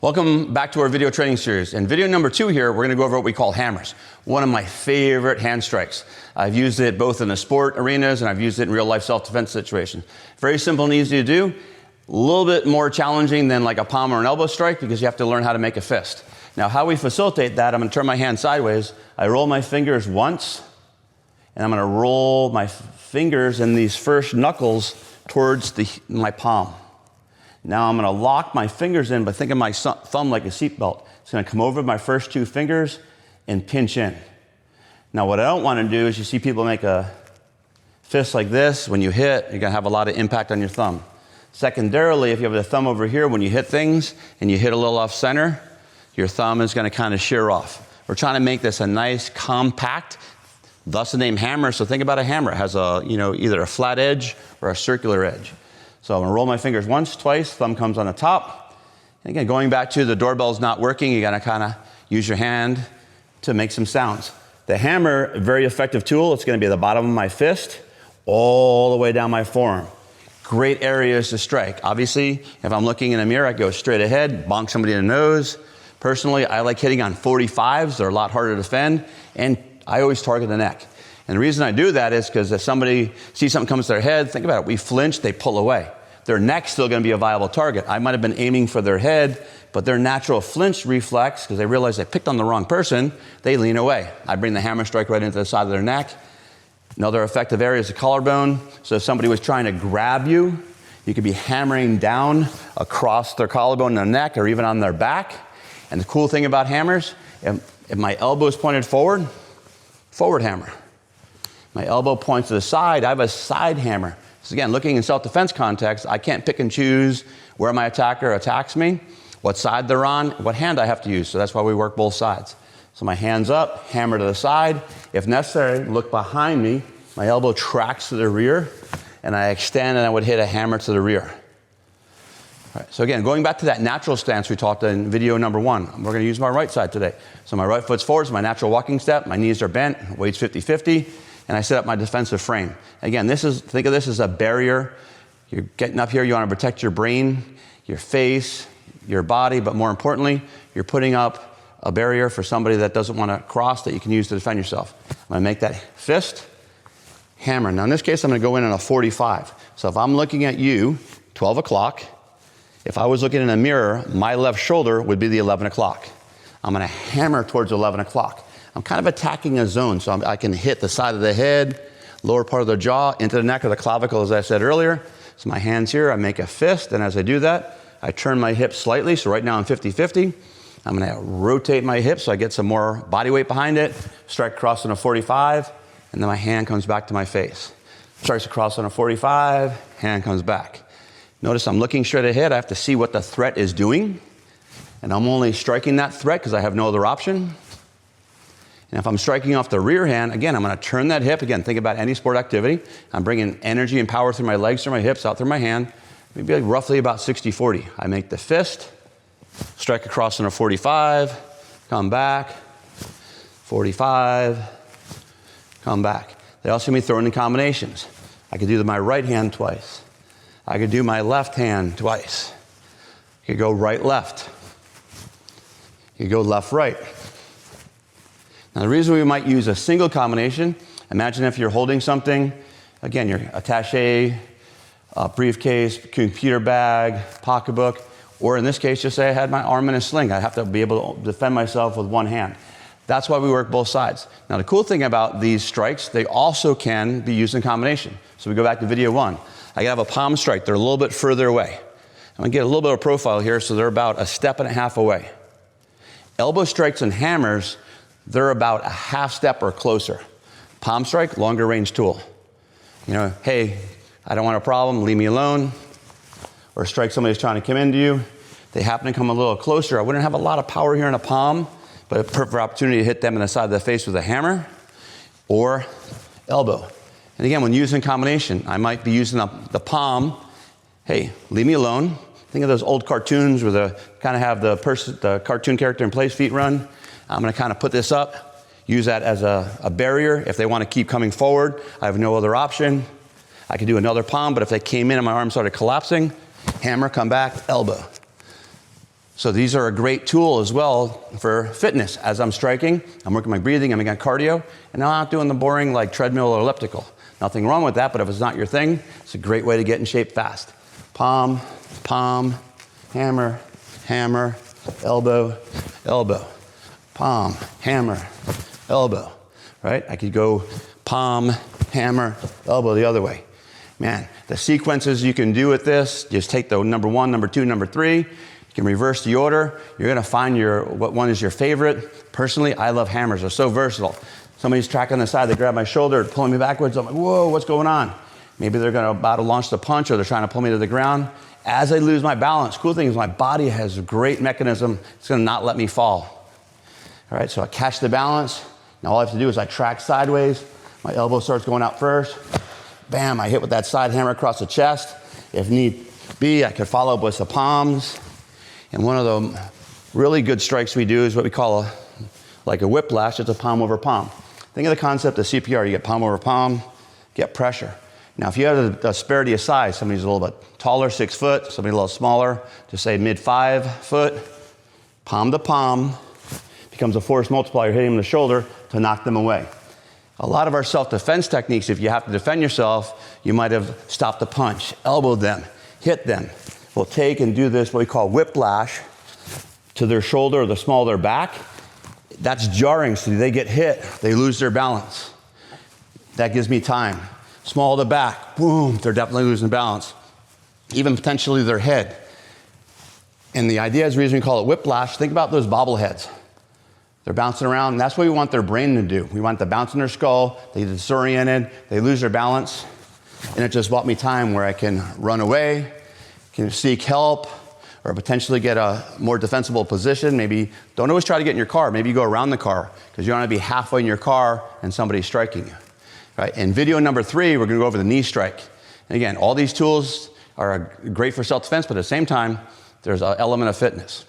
Welcome back to our video training series. In video number 2 here, we're going to go over what we call hammers. One of my favorite hand strikes. I've used it both in the sport arenas and I've used it in real life self-defense situations. Very simple and easy to do. A little bit more challenging than like a palm or an elbow strike because you have to learn how to make a fist. Now how we facilitate that, I'm going to turn my hand sideways. I roll my fingers once and I'm going to roll my fingers and these first knuckles towards my palm. Now I'm going to lock my fingers in, but think of my thumb like a seatbelt. It's going to come over my first 2 fingers and pinch in. Now what I don't want to do is you see people make a fist like this. When you hit, you're going to have a lot of impact on your thumb. Secondarily, if you have the thumb over here, when you hit things and you hit a little off center, your thumb is going to kind of shear off. We're trying to make this a nice, compact, thus the name hammer. So think about a hammer. It has a, either a flat edge or a circular edge. So I'm going to roll my fingers once, twice, thumb comes on the top. And again, going back to the doorbell's not working, you got to kind of use your hand to make some sounds. The hammer, a very effective tool. It's going to be at the bottom of my fist, all the way down my forearm. Great areas to strike. Obviously, if I'm looking in a mirror, I go straight ahead, bonk somebody in the nose. Personally, I like hitting on 45s. They're a lot harder to defend. And I always target the neck. And the reason I do that is because if somebody sees something comes to their head, think about it, we flinch, they pull away. Their neck's still going to be a viable target. I might have been aiming for their head, but their natural flinch reflex, because they realize they picked on the wrong person, they lean away. I bring the hammer strike right into the side of their neck. Another effective area is the collarbone. So if somebody was trying to grab you, you could be hammering down across their collarbone and their neck or even on their back. And the cool thing about hammers, if my elbow is pointed forward, forward hammer. My elbow points to the side, I have a side hammer. So again, looking in self-defense context, I can't pick and choose where my attacker attacks me, what side they're on, what hand I have to use. So that's why we work both sides. So my hand's up, hammer to the side. If necessary, look behind me. My elbow tracks to the rear, and I extend and I would hit a hammer to the rear. All right, so again, going back to that natural stance we talked in video number 1, we're going to use my right side today. So my right foot's forward, so my natural walking step, my knees are bent, weight's 50-50. And I set up my defensive frame. Again, think of this as a barrier. You're getting up here, you want to protect your brain, your face, your body, but more importantly, you're putting up a barrier for somebody that doesn't want to cross that you can use to defend yourself. I'm going to make that fist, hammer. Now in this case, I'm going to go in on a 45. So if I'm looking at you, 12 o'clock, if I was looking in a mirror, my left shoulder would be the 11 o'clock. I'm going to hammer towards 11 o'clock. I'm kind of attacking a zone, so I can hit the side of the head, lower part of the jaw, into the neck or the clavicle, as I said earlier. So my hand's here, I make a fist, and as I do that, I turn my hips slightly, so right now I'm 50-50. I'm going to rotate my hips so I get some more body weight behind it, strike across on a 45, and then my hand comes back to my face. Strikes across on a 45, hand comes back. Notice I'm looking straight ahead, I have to see what the threat is doing, and I'm only striking that threat because I have no other option. And if I'm striking off the rear hand, again, I'm going to turn that hip. Again, think about any sport activity. I'm bringing energy and power through my legs, through my hips, out through my hand. Maybe like roughly about 60-40. I make the fist, strike across on a 45, come back, 45, come back. They also can be thrown in combinations. I could do my right hand twice. I could do my left hand twice. You could go right, left. You could go left, right. Now the reason we might use a single combination, imagine if you're holding something, again, your attaché, briefcase, computer bag, pocketbook, or in this case, just say I had my arm in a sling. I have to be able to defend myself with one hand. That's why we work both sides. Now the cool thing about these strikes, they also can be used in combination. So we go back to video 1. I have a palm strike. They're a little bit further away. I'm going to get a little bit of profile here, so they're about a step and a half away. Elbow strikes and hammers, they're about a half step or closer. Palm strike, longer range tool. Hey, I don't want a problem, leave me alone. Or strike somebody who's trying to come into you. They happen to come a little closer. I wouldn't have a lot of power here in a palm, but a perfect opportunity to hit them in the side of the face with a hammer or elbow. And again, when using combination, I might be using the palm. Hey, leave me alone. Think of those old cartoons where they kind of have the cartoon character in place, feet run. I'm going to kind of put this up, use that as a barrier. If they want to keep coming forward, I have no other option. I could do another palm, but if they came in and my arm started collapsing, hammer, come back, elbow. So these are a great tool as well for fitness. As I'm striking, I'm working my breathing, I'm making cardio, and I'm not doing the boring like treadmill or elliptical. Nothing wrong with that, but if it's not your thing, it's a great way to get in shape fast. Palm, palm, hammer, hammer, elbow, elbow. Palm, hammer, elbow, right? I could go palm, hammer, elbow the other way. Man, the sequences you can do with this, just take the number 1, number 2, number 3. You can reverse the order. You're gonna find what one is your favorite. Personally, I love hammers. They're so versatile. Somebody's tracking the side, they grab my shoulder, pulling me backwards. I'm like, whoa, what's going on? Maybe they're about to launch the punch or they're trying to pull me to the ground. As I lose my balance, cool thing is my body has a great mechanism. It's gonna not let me fall. All right, so I catch the balance. Now all I have to do is I track sideways. My elbow starts going out first. Bam, I hit with that side hammer across the chest. If need be, I could follow up with the palms. And one of the really good strikes we do is what we call like a whiplash. It's a palm over palm. Think of the concept of CPR. You get palm over palm, get pressure. Now, if you have a disparity of size, somebody's a little bit taller, 6 foot, somebody a little smaller, just say mid 5 foot, palm to palm, becomes a force multiplier, hitting them in the shoulder to knock them away. A lot of our self-defense techniques, if you have to defend yourself, you might have stopped the punch, elbowed them, hit them. We'll take and do this, what we call whiplash, to their shoulder or the small of their back. That's jarring, so they get hit, they lose their balance. That gives me time. Small of the back, boom, they're definitely losing balance. Even potentially their head. And the idea is the reason we call it whiplash, think about those bobbleheads. They're bouncing around, and that's what we want their brain to do. We want them to bounce in their skull, they get disoriented, they lose their balance, and it just bought me time where I can run away, can seek help, or potentially get a more defensible position. Maybe don't always try to get in your car. Maybe you go around the car because you don't want to be halfway in your car and somebody's striking you. Right? In video number 3, we're going to go over the knee strike. And again, all these tools are great for self-defense, but at the same time, there's an element of fitness.